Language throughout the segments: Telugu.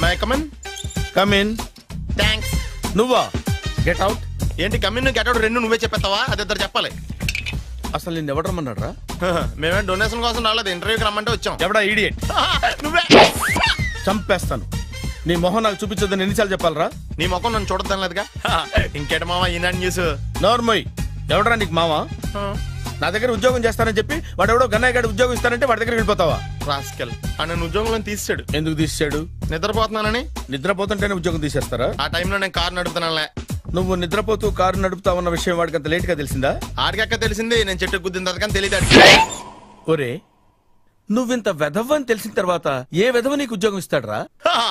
My come in. Come in. Thanks. నువ్వా? Get out. ఏంటి కమిన్ గెట్ అవుట్ రెండు నువ్వే చెప్పేస్తావా? అది ఇద్దరు చెప్పాలి. అసలు నిన్ను ఎవడు రమ్మన్నాడు రా? మేమే డొనేషన్ కోసం రాలేదు, ఇంటర్వ్యూకి రమ్మంటే వచ్చాం. ఎవడా ఈడియట్? నువ్వే. చంపేస్తాను. నీ మొహం నాకు చూపించొద్దని ఎన్నిసార్లు చెప్పాలరా? నీ ముఖం నన్ను చూడద్దాం లేదుగా. ఇంకేట మామ ఈనాడు న్యూస్. నోర్మోయ్. ఎవడరా నీకు మావా? నా దగ్గర ఉద్యోగం చేస్తానని చెప్పి వాడు ఎవడో గన్నయ్య గడి ఉద్యోగం ఇస్తానంటే వాడి దగ్గర వెళ్ళిపోతావా? రాస్కెల్. నన్ను ఉద్యోగంలో తీసాడు. ఎందుకు తీసాడు? నిద్రపోతున్నానని. నిద్రపోతుంటేనే ఉద్యోగం తీసేస్తారా? ఆ టైంలో నేను కారు నడుపుతున్నానులే. నువ్వు నిద్రపోతూ కారు నడుపుతా ఉన్న విషయం వాడికి అంత లేట్ గా తెలిసిందా? ఆడికక్క తెలిసింది, నేను చెట్టు గుద్దిన కానీ తెలియదు. ఒరే, నువ్వింత వెధవ అని తెలిసిన తర్వాత ఏ వెధవ నీకు ఉద్యోగం ఇస్తాడరా?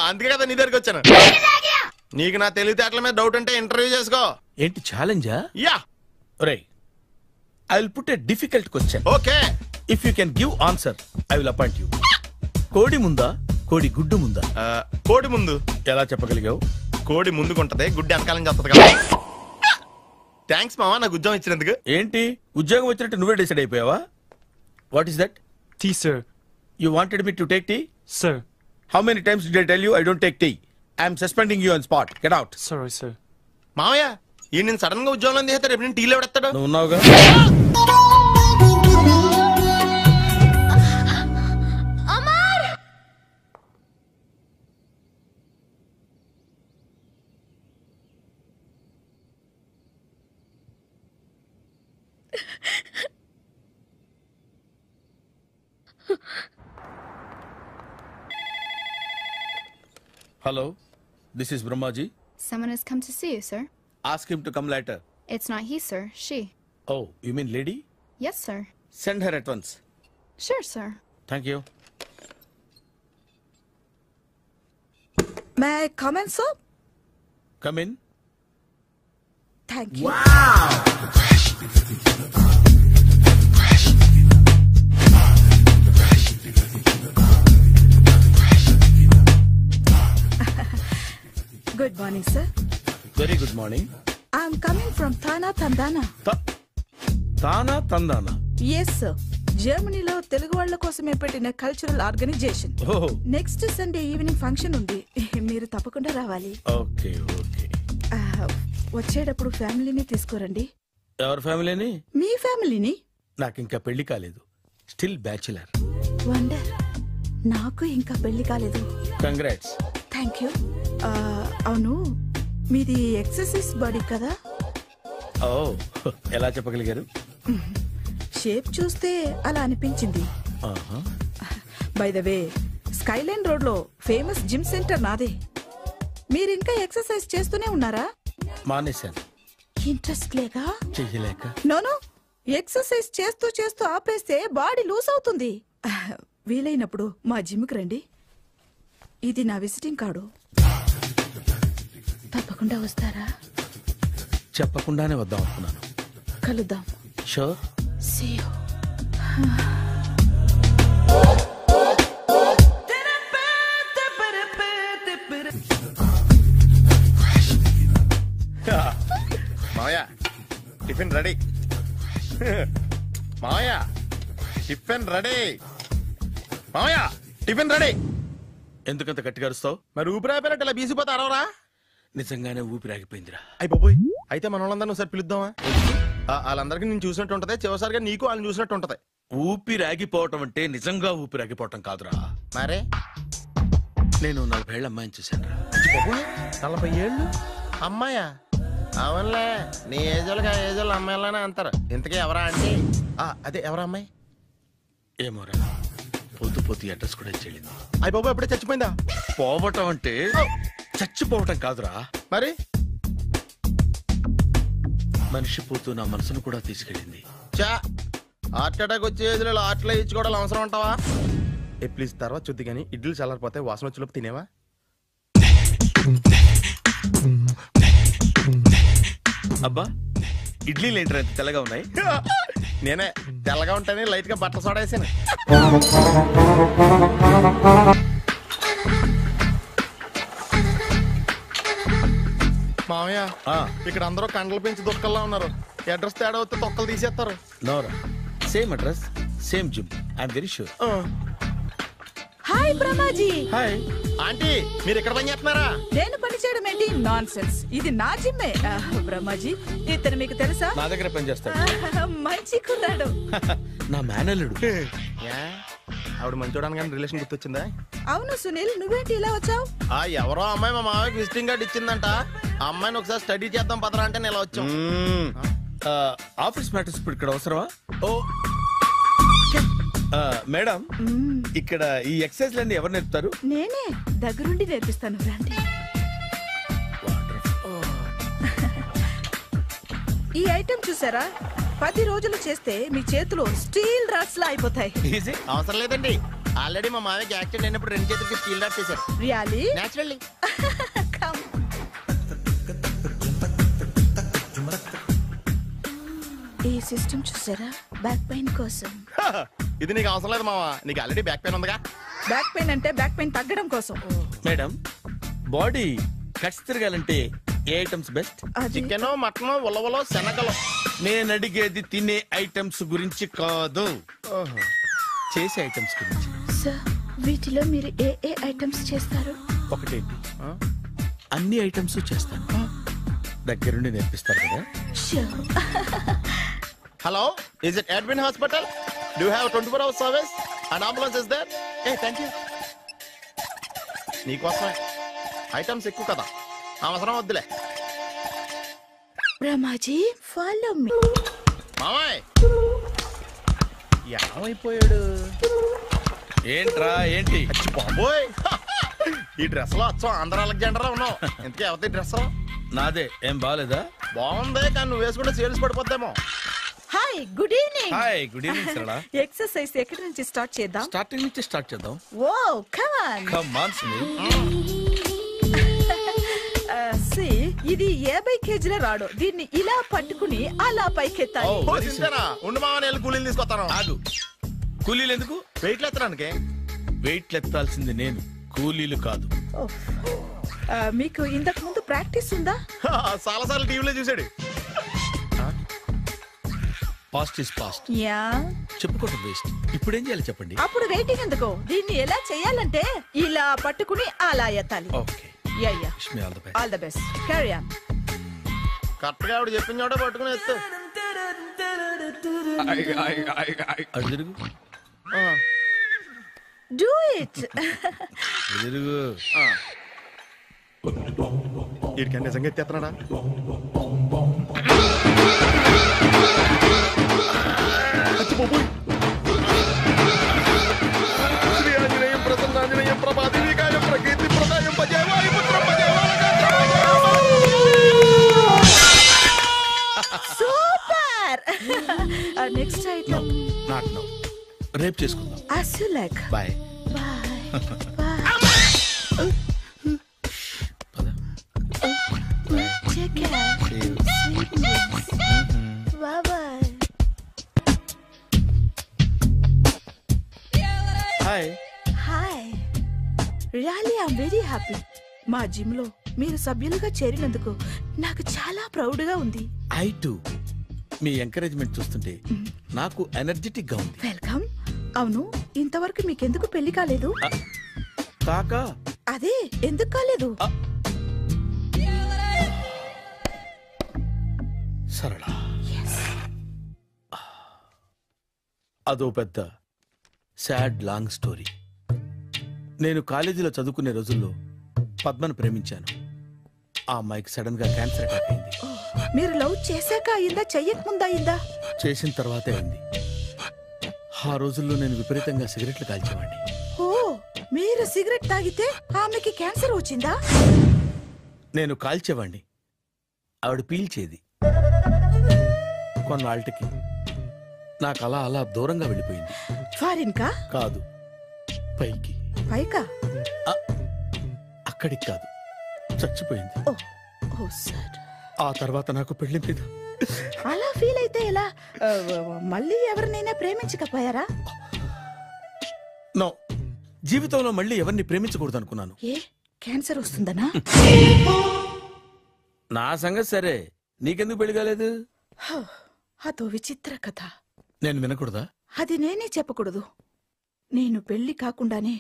అందుకే కదా నీ దగ్గరికి వచ్చాను. నీకు నా తెలివితేటల మీద డౌట్ అంటే ఇంటర్వ్యూ చేసుకో. ఏంటి ఛాలెంజా? యా. ఒరే, I will put a difficult question. Okay. If you can give answer I will appoint you. కోడి ముందా, కోడి గుడ్డు ముందా? కోడి ముందు. ఎలా చెప్పగలిగావు? కోడి ముందుకుంటది, గుడ్డి వెనకాలం చేస్తుంది కదా. థ్యాంక్స్ మామా నాకు ఉద్యోగం ఇచ్చినందుకు. ఏంటి ఉద్యోగం వచ్చినట్టు నువ్వే డిసైడ్ అయిపోయావా? What is that? Tea, sir. You wanted me to take tea? Sir. How many times did I tell you I don't take tea? I am suspending you on spot. Get out. Sorry, sir. మామయ్య ఈ నేను సడన్ గా ఉద్యోగంలో తీస్తాడు, రేపు నేను టీలో పెడతాడు. నువ్వు ఉన్నావుగా. Hello, this is Brahmaji. Someone has come to see you, sir. Ask him to come later. It's not he, sir. She. Oh, you mean lady? Yes, sir. Send her at once. Sure, sir. Thank you. May I come in, sir? Come in. Thank you. Good morning, sir. Very good morning. I'm coming from Thana, Tandana. Thana, Tandana. Yes, sir. జర్మనీలో తెలుగు వాళ్ళ కోసమే పెట్టిన cultural organisation. Oh. Next Sunday evening function ఉంది, మీరు తప్పకుండా రావాలి. Okay, okay. వచ్చేటప్పుడు ఫ్యామిలీని తీసుకురండి. ఎవరి ఫ్యామిలీని? మీ ఫ్యామిలీని. నాకు ఇంకా పెళ్లి కాలేదు. Still bachelor. వండర్. నాకు ఇంకా పెళ్లి కాలేదు. కంగ్రాట్స్. Thank you. అవును, మీది ఎక్సర్సైజ్ బాడీ కదా? ఓ, ఎలా చెప్పగలిగారు? షేప్ చూస్తే అలా అనిపించింది. By the way, Skyline road లో ఫేమస్ జిమ్ సెంటర్ నాదే. మీరు ఇంకా ఎక్సర్సైజ్ చేస్తూనే ఉన్నారా? మానేశాను. ఇంట్రెస్ట్ లేక? చెయ్యలేక. నోను, ఎక్సర్సైజ్ చేస్తూ చేస్తూ ఆపేస్తే బాడీ లూజ్ అవుతుంది. వీలైనప్పుడు మా జిమ్కి రండి. ఇది నా విజిటింగ్ కార్డు. తప్పకుండా వస్తారా? చెప్పకుండానే వద్దాం అనుకున్నాను. కలుద్దాం. షూర్. See you. మామయ్య టిఫిన్ రెడీ. మామయ్య టిఫిన్ రెడీ. మామయ్య టిఫిన్ రెడీ. ఎందుకంత గట్టిగా అరుస్తావు? మరి ఊపిరి అయిపోయినట్టు ఇలా బీసిపోతే అరవరా? నిజంగానే ఊపిరాగిపోయిందిరా. అయిపోయి అయితే మన వాళ్ళందరినీ ఒకసారి పిలుద్దామా? వాళ్ళందరికీ నేను చూసినట్టు ఉంటది, చివరిసారిగా నీకు వాళ్ళని చూసినట్టు ఉంటది. ఊపిరాగిపోవటం అంటే నిజంగా ఊపిరాగిపోవటం కాదురా. మరే నేను 40 ఏళ్ల అమ్మాయిని చూశాను రా. 40 ఏళ్ళు అమ్మాయా? అవునులే, నీ ఏజోళ్ళకి ఆ ఏజోళ్ళు అమ్మాయిలానే అంటారు. ఇంతకీ ఎవరా అంటే? అదే ఎవరా అమ్మాయి? ఏమోరా, పొద్దు పొద్దు అడ్రస్ కూడా చెల్లింది. అయ్యి బాబు ఎప్పుడే చచ్చిపోయిందా? పోవటం అంటే చచ్చిపోవటం కాదురా. మరి మనిషి పోతూ నా మనసును కూడా తీసుకెళ్ళింది. చా, హార్ట్ అటాక్ వచ్చే ఏజ్లో హార్ట్లో ఇచ్చుకోవడం అవసరం ఉంటావా? ప్లీజ్ తర్వాత చూద్ది కానీ ఇడ్లీ చల్లారిపోతే వాసన వచ్చేలోపు తినేవా? అబ్బా, ఇడ్లీలు ఏంట్రా ఇంత తెల్లగా ఉన్నాయి? నేనే తెల్లగా ఉంటానే లైట్ గా బట్టలు సోడా వేసాను. మామయ్య, ఇక్కడ అందరూ కండలు పెంచి దుక్కల్లా ఉన్నారు. అడ్రస్ తేడా వస్తే తొక్కలు తీసేస్తారు. నోరా, same address, same gym. I'm very sure. Hi Brahmaji. Hi. Aunty మీరు ఇక్కడ పని చేస్తున్నారా? నేను పని చేయడం ఏంటి? Nonsense. ఇది నా జిమ్మే. బ్రహ్మాజీ ఇతను మీకు తెలుసా? నా దగ్గర పని చేస్తాడు. మంచి కుర్రాడు. నా మేనల్లుడు. ఆవిడ మంచోడానికి కానీ రిలేషన్ గుర్తొచ్చిందా? అవును సునీల్, నువ్వేంటి ఇలా వచ్చావు? ఎవరో అమ్మాయి మా మామయ్యకి విజిటింగ్ కార్డ్ ఇచ్చిందంట. ఆ అమ్మాయిని ఒకసారి స్టడీ చేద్దాం పదరా అంటే నేను ఇలా వచ్చాం. ఆఫీస్ మ్యాటర్స్ ఇప్పుడు ఇక్కడ అవసరమా? ఓ మేడం, ఇక్కడ ఈ ఎక్సర్సైజ్ లన్నీ ఎవరు నేర్పుతారు? నేనే దగ్గరుండి నేర్పిస్తాను, రండి. ఈ ఐటెం చూసారా? 10 రోజులు చేస్తే మీ చేతులు స్టీల్ రాట్స్ లా అయిపోతాయి. ఈజీ. అవసరం లేదండి, ఆల్రెడీ మా మామయ్యకి యాక్సిడెంట్ అయినప్పుడు 2 చేతులకి స్టీల్ డాట్ చేశారు. రియల్లీ? నేచురల్లీ. Come. ఈ సిస్టమ్ చూసారా? బ్యాక్ పెయిన్ కోసం. ఇది నీకు అవసరం లేదు మావా, నీకు ఆల్రెడీ బ్యాక్ పెయిన్ ఉందిగా. బ్యాక్ పెయిన్ అంటే బ్యాక్ పెయిన్ తగ్గడం కోసం. మేడం, బాడీ కట్స్ తిరగాలంటే ఏ ఐటమ్స్ బెస్ట్? చికెన్, మటన్, ఉలవలో, శనగలు. నేను అడిగేది తినే ఐటమ్స్ గురించి కాదు, చేసే ఐటమ్స్ గురించి. సార్ వీటిలో మీరు ఏ ఐటమ్స్ చేస్తారు? ఒకటేంటి, అన్ని ఐటమ్స్ చేస్తాను. దగ్గరుండి నేర్పిస్తారు కదా. Hello, is it admin hospital? Do you have 24 hours service and ambulance is there? Thank you. నీకోసమే ఐటమ్స్ ఎక్కువ కదా, అవసరం వద్దులే. Brahmaji follow me. మామయ్య ఏమైపోయాడు? ఏంట్రా ఏంటి? అచ్చి బాబోయ్, ఈ డ్రెస్ లో అచ్చం ఆంధ్ర అలెగ్జాండర్ ఉన్నావు. ఇంతకీ ఎవరి డ్రెస్? నాదే. ఏం బాగాలేదా? బాగుంది, కానీ నువ్వు వేసుకుంటే సేల్స్ పడిపోద్దేమో. Hi, good evening. Hi, good evening Sarala. Exercise ఎక్కడి నుంచి స్టార్ట్ చేద్దాం? స్టార్టింగ్ నుంచి స్టార్ట్ చేద్దాం. Oh come on. Come on Sunil. ఇది 50 కేజీల రాడు. దీన్ని ఇలా పట్టుకుని అలా పైకెత్తాలి. Oh. ఓ, సింతేనా? ఉండు మామ, నేను కూలీలు తీసుకొస్తాను. ఆగు. కూలీలు ఎందుకు? వెయిట్ ఎత్తడానికి. వెయిట్ ఎత్తాల్సింది నేను, కూలీలు కాదు. మీకు ఇంతకు ముందు ప్రాక్టీస్ ఉందా? చాలా సార్లు టీవీలో చూసాడు. Past is past. యా. చెప్పుకోవడం వేస్ట్. ఇప్పుడు ఏం చేయాలి చెప్పండి. అప్పుడు వెయిటింగ్ ఎందుకు? దీన్ని ఎలా చేయాలంటే ఇలా పట్టుకుని అలా ఎత్తాలి. Okay. Yeah yeah. Wish me all the best. All the best. Carry on. Correct గా ఆవిడ చెప్పిన చోట పట్టుకుని ఎత్తు. అటు తిరుగు. Do it. అటు తిరుగు. వీడికి నిజంగా ఎత్తేస్తున్నాడా? శ్రీ ఆంజనేయం ప్రసన్నాంజనేయం ప్రభాదివికాయం ప్రకీర్తి ప్రదాయం భజే వాయుపుత్రం భజే super. Next item. Not now. రేపు చేసుకుందాం. as you like. Bye. Bye. పద. Take care. Bye bye. Hi. Hi. Really I'm very happy. మా జిమ్ లో మీరు సభ్యులుగా చేరినందుకు నాకు చాలా ప్రౌడ్ గా ఉంది. I to. మీ ఎంకరేజ్మెంట్ చూస్తుంటే నాకు ఎనర్జెటిక్ గా ఉంది. వెల్కమ్. అవును, ఇంతవరకు మీకెందుకు పెళ్లి కాలేదు? కాకా. అదే ఎందుకు కాలేదు? సరళ, అదో పెద్ద సాడ్ లాంగ్ స్టోరీ. నేను కాలేజీలో చదువుకునే రోజుల్లో పద్మను ప్రేమించాను. ఆ అమ్మాయికి సడన్ గా క్యాన్సర్ అటాక్ అయింది. మీరు లవ్ చేశాక అయిందా, చెయ్యక ముందా అయిందా? చేసిన తర్వాతే అయింది. ఆ రోజుల్లో నేను విపరీతంగా సిగరెట్లు కాల్చేవాడిని. ఓ, మీరు సిగరెట్ తాగితే ఆమెకి క్యాన్సర్ వచ్చిందా? నేను కాల్చేవాడిని, ఆవిడ పీల్చేది. కొన్నాళ్ళకి నాకు అలా అలా దూరంగా వెళ్ళిపోయింది. ఫారిన్ కా? కాదు, పైకి. పైకా? అక్కడికి కాదు, చచ్చిపోయింది. ఓ సార్. ఆ తర్వాత నాకు పెళ్లి మీద. అలా ఫీల్ అయితే ఎలా? మళ్ళీ ఎవరినైనా ప్రేమించకపోయారా? నో, జీవితంలో మళ్ళీ ఎవరిని ప్రేమించకూడదు అనుకున్నాను. ఏ, క్యాన్సర్ వస్తుందనా? నా సంగతి సరే, నీకెందుకు పెళ్లి కాలేదు? అదో విచిత్ర కథ. నేను వినకూడదా? అది నేనే చెప్పకూడదు. నేను పెళ్లి కాకుండానే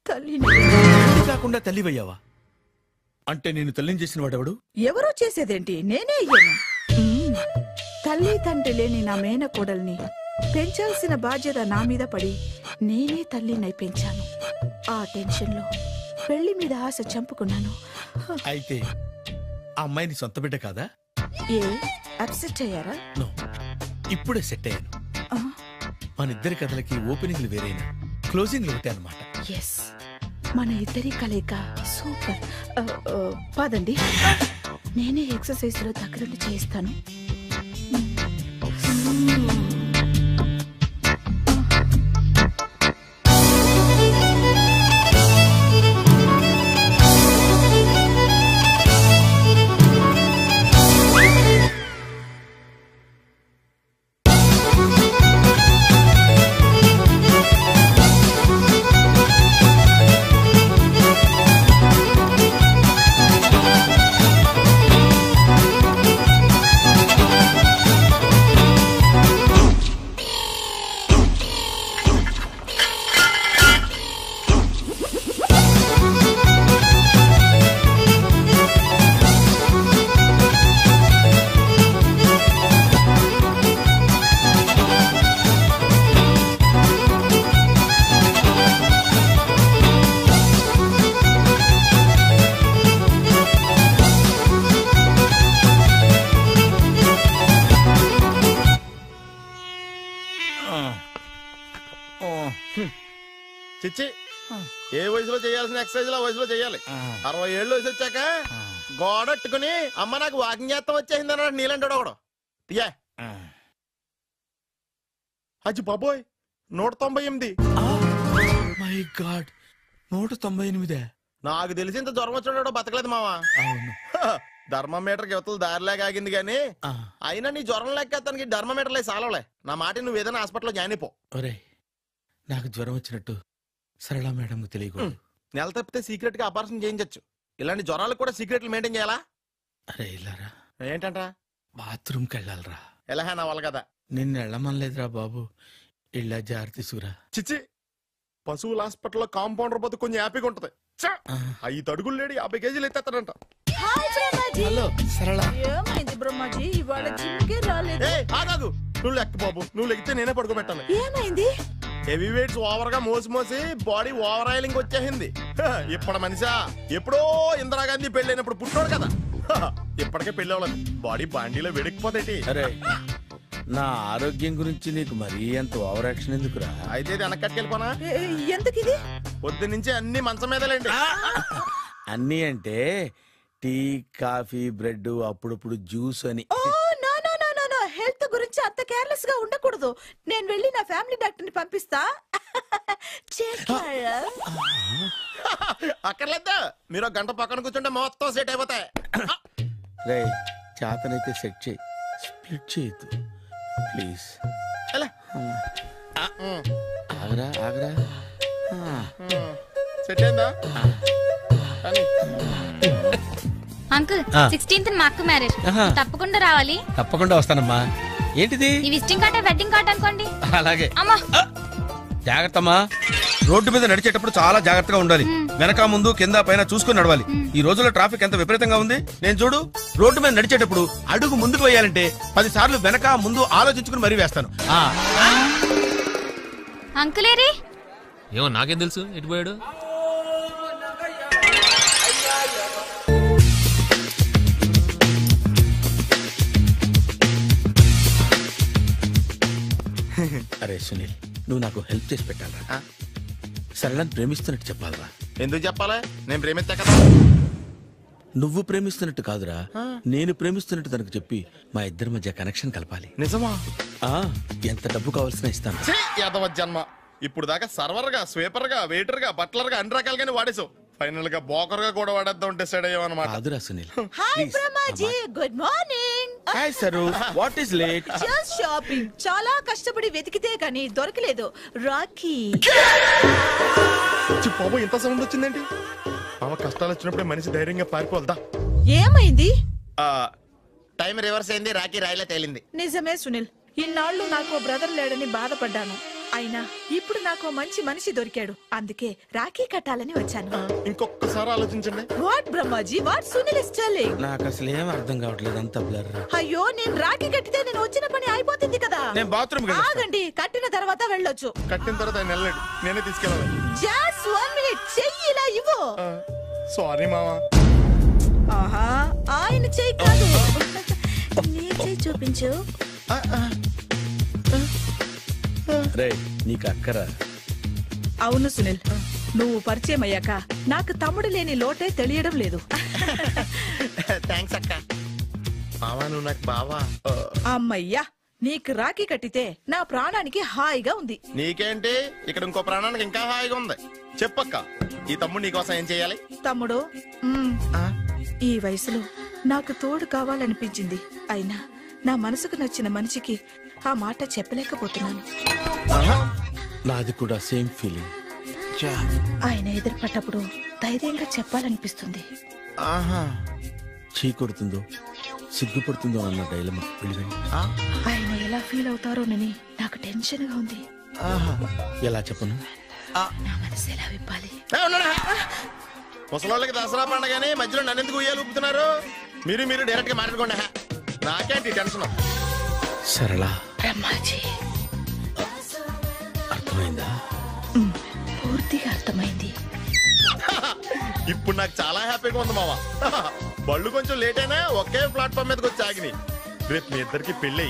తల్లిని. తల్లి కాకుండా తల్లివయ్యావా? అంటే నేను తల్లిని చేసిన వాడెవడు? ఎవరో చేసేదేంటి, నేనే అయ్యాను. తల్లి తండ్రి లేని నా మేనకోడల్ని పెంచాల్సిన బాధ్యత నా మీద పడి నేనే తల్లినై పెంచాను. ఆ టెన్షన్లో పెళ్లి మీద ఆశ చంపుకున్నాను. అయితే ఆ అమ్మాయిని సొంత బిడ్డ కాదా? ఏ అప్సెట్ అయ్యారా? నో, ఇప్పుడే సెట్ అయ్యాను. మన ఇద్దరి కథలకి ఓపెనింగ్లు వేరైనా క్లోజింగ్లు ఒకటే అనమాట. ఎస్, మన ఇద్దరి కలయిక సూపర్. పదండి, నేనే ఎక్సర్సైజ్ లో దగ్గరుండి చేయిస్తాను. చిచ్చి, ఏ వయసులో చేయాల్సిన ఎక్సర్సైజ్ ఆ వయసులో చేయాలి. 60 ఏళ్ళు వయసు వచ్చాక గోడట్టుకుని అమ్మ నాకు వాకింగ్ చేస్తాం వచ్చేసింది అన్నాడు నీలంటాడు ఒకడు. తీయా అచ్చి బాబోయ్, 198. My God, 198. నాకు తెలిసి ఇంత జ్వరం వచ్చాడో బతకలేదు మావా. అవును. ధర్మమీటర్ యువతలు దారిలాగా ఆగింది గానీ అయినా నీ జ్వరం లెక్క అతనికి ధర్మమీటర్లే సాలవలే. నా మాట నువ్వు ఏదైనా హాస్పిటల్లో జాయిన్ అయిపో. ఒరే, నాకు జ్వరం వచ్చినట్టు సరళ మేడం తెలియకూడదు. నెల తప్పితే సీక్రెట్ గా ఆపరేషన్ చేయించచ్చు. ఇలాంటి జ్వరాలకు కూడా సీక్రెట్లు మెయింటైన్ చేయాలా? అరే ఇల్లారా, ఏంటంట? బాత్రూమ్కి వెళ్ళాలరా. ఎలా నా వాళ్ళ కదా. నిన్ను వెళ్ళమనలేదురా బాబు, ఇళ్ళ జాగ్రత్త తీసుకురా. చిచ్చి, పశువుల హాస్పిటల్లో కాంపౌండర్ పోతే కొంచెం హ్యాపీగా ఉంటది. 5 అడుగులు లేడి 50 కేజీలు ఎత్తేస్తాడంట. హలో సరళ. ఏమైంది బ్రహ్మాజీ, ఇవాళ జిమ్కే రాలేదు? ఆగాగు, నువ్వు లెక్క బాబు, నువ్వు లెక్కితే నేనే పడుకోబెట్టాలి. ఏమైంది? హెవీ వెయిట్స్ ఓవర్ గా మోసి బాడీ ఓవర్ ఆయిలింగ్ వచ్చేసింది. ఇప్పుడు మనిషా ఎప్పుడో ఇందిరాగాంధీ పెళ్ళైనప్పుడు పుట్టినోడు కదా. ఇప్పటికే పెళ్ళి అవ్వలేదు, బాడీ బాండీలో వెడికిపోతేటి. అరే, నా ఆరోగ్యం గురించి నీకు మరీ అంత ఓవర్ యాక్షన్ ఎందుకురా? అయితే ఇది వెనక్కట్టుకెళ్ళిపోనా? ఎందుకు ఇది? పొద్దు నుంచి అన్ని మంచం మీదలేండి. అన్నీ అంటే టీ, కాఫీ, బ్రెడ్, అప్పుడప్పుడు జ్యూస్ అని. హెల్త్ గురించి అంత కేర్లెస్ గా ఉండకూడదు. నేను వెళ్ళి నా ఫ్యామిలీ డాక్టర్ ని పంపిస్తా. అక్కర్లేదా, మీరు గంట పక్కన కూర్చుంటే మొత్తం సెట్ అయిపోతాయి. రే, చేతనైతే సెట్ చేయి, స్ప్లిట్ చేయొద్దు ప్లీజ్. ఆగరా ఆగరా. సెట్ అయిందా? అంకుల్, 16th మా అక్క మ్యారేజ్, తప్పకుండా రావాలి. తప్పకుండా వస్తానమ్మా. ఏంటిది? ఈ విజిటింగ్ కార్డ్ వెడ్డింగ్ కార్డ్ అనుకోండి. అలాగే. అమ్మా జాగ్రత్తమ్మా, రోడ్డు మీద నడిచేటప్పుడు చాలా జాగ్రత్తగా ఉండాలి. వెనక ముందు కింద పైన చూసుకుని నడవాలి. ఈ రోజుల్లో ట్రాఫిక్ ఎంత విపరీతంగా ఉంది. నేను చూడు, రోడ్డు మీద నడిచేటప్పుడు అడుగు ముందుకు వేయాలంటే 10 సార్లు వెనక ముందు ఆలోచించుకుని మరీ వేస్తాను. అంకులేరి ఏమో నాకేం తెలుసు ఎటు పోయాడు. అరే సునీల్, నువ్వు నాకు హెల్ప్ చేసి పెట్టాలరా. సరళని ప్రేమిస్తున్నట్టు చెప్పాలరా. ఎందుకు చెప్పాలి? నేను ప్రేమిస్తా కదా. నువ్వు ప్రేమిస్తున్నట్టు కాదురా, నేను ప్రేమిస్తున్నట్టు తనకు చెప్పి మా ఇద్దరి మధ్య కనెక్షన్ కలపాలి. నిజమా? ఎంత డబ్బు కావాల్సిన ఇస్తాను. యాదవ జన్మ, ఇప్పుడు దాకా సర్వర్ గా, స్వీపర్ గా, వెయిటర్ గా, బట్లర్ గా అన్ని రకాలుగానే వాడేసావు. ఫైనల్ గా బోకర్ గా కూడా వాడేద్దాం డిసైడ్ అయ్యామన్నమాట. కాదురా Sunil. Hi Brahmaji, good morning. Hi sir, what is late? Just shopping. చాలా కష్టపడి వెతికితే కానీ దొరకలేదు. రాఖీ. బాబు ఇంత సౌండ్ వచ్చిందేంటి? కష్టాలు వచ్చినప్పుడే మనిషి ధైర్యంగా పారిపోదా. ఏమైంది? టైం రివర్స్ అయింది, రాఖీ రాయిలా తేలింది. నిజమే సునీల్, ఇన్నాళ్ళు నాకు బ్రదర్ లేడని బాధపడ్డాను. అయినా ఇప్పుడు నాకు మంచి మనిషి దొరికాడు, అందుకే రాఖీ కట్టాలని వచ్చాను. ఇంకొకసారి ఆలోచించండి. What Brahmaji, what Sunil is telling? నాకు అసలు ఏం అర్థం కావట్లేదు, అంత బ్లర్. అయ్యో, నేను రాఖీ కట్టితే నేను వచ్చిన పని అయిపోతుంది కదా. నేను బాత్రూమ్ ఆగండి, కట్టిన తర్వాత వెళ్ళొచ్చు. కట్టిన తర్వాత ఆయన వెళ్ళాడు, నేనే తీసుకెళ్ళాలి. జస్ట్ 1 మినిట్, చెయ్యి ఇలా ఇవ్వు. సారీ మావా. ఆహా, ఆయన చెయ్యి కాదు, నీ చెయ్యి చూపించు. రే, నీకు అక్కరా? అవును సునీల్, నువ్వు పరిచయం అయ్యాక నాకు తమ్ముడు లేని లోటే తెలియడం లేదు. థ్యాంక్స్ అక్క. మావా నువ్వు నాకు బావా. అమ్మయ్యా, నీకు రాఖీ కట్టితే నా ప్రాణానికి హాయిగా ఉంది. నీకేంటి, ఇక్కడ ఇంకో ప్రాణానికి ఇంకా హాయిగా ఉంది. చెప్పక్క, ఈ తమ్ముడు నీకోసం ఏం చేయాలి? తమ్ముడు, ఈ వయసులో నాకు తోడు కావాలనిపించింది, అయినా నా మనసుకు నచ్చిన మనిషికి ఆ మాట చెప్పలేకపోతున్నాను. నాది కూడా సేమ్ ఫీలింగ్. ఆయన ఎదురుపడ్డప్పుడు ధైర్యంగా చెప్పాలనిపిస్తుంది. చీ కొడుతుందో సిగ్గుపడుతుందో అన్న డైలమా. ఆయన ఎలా ఫీల్ అవుతారోనని నాకు టెన్షన్ గా ఉంది. ఎలా చెప్పను? నా మనసు ఎలా విప్పాలి? ముసలోళ్ళకి దసరా పండగని మధ్యలో నన్ను ఎందుకు ఉయ్యాలు ఊపుతున్నారు? మీరు డైరెక్ట్ గా మాట్లాడుకోండి. నాకేంటి టెన్షన్? సరళ, బ్రహ్మాజీ, అర్థమైందా? పూర్తిగా అర్థమైంది. ఇప్పుడు నాకు చాలా హ్యాపీగా ఉంది మావా. బళ్ళు కొంచెం లేట్ అయినా ఒకే ప్లాట్ఫామ్ మీదకి వచ్చి ఆగినాయి. రేపు మీ ఇద్దరికి పెళ్ళి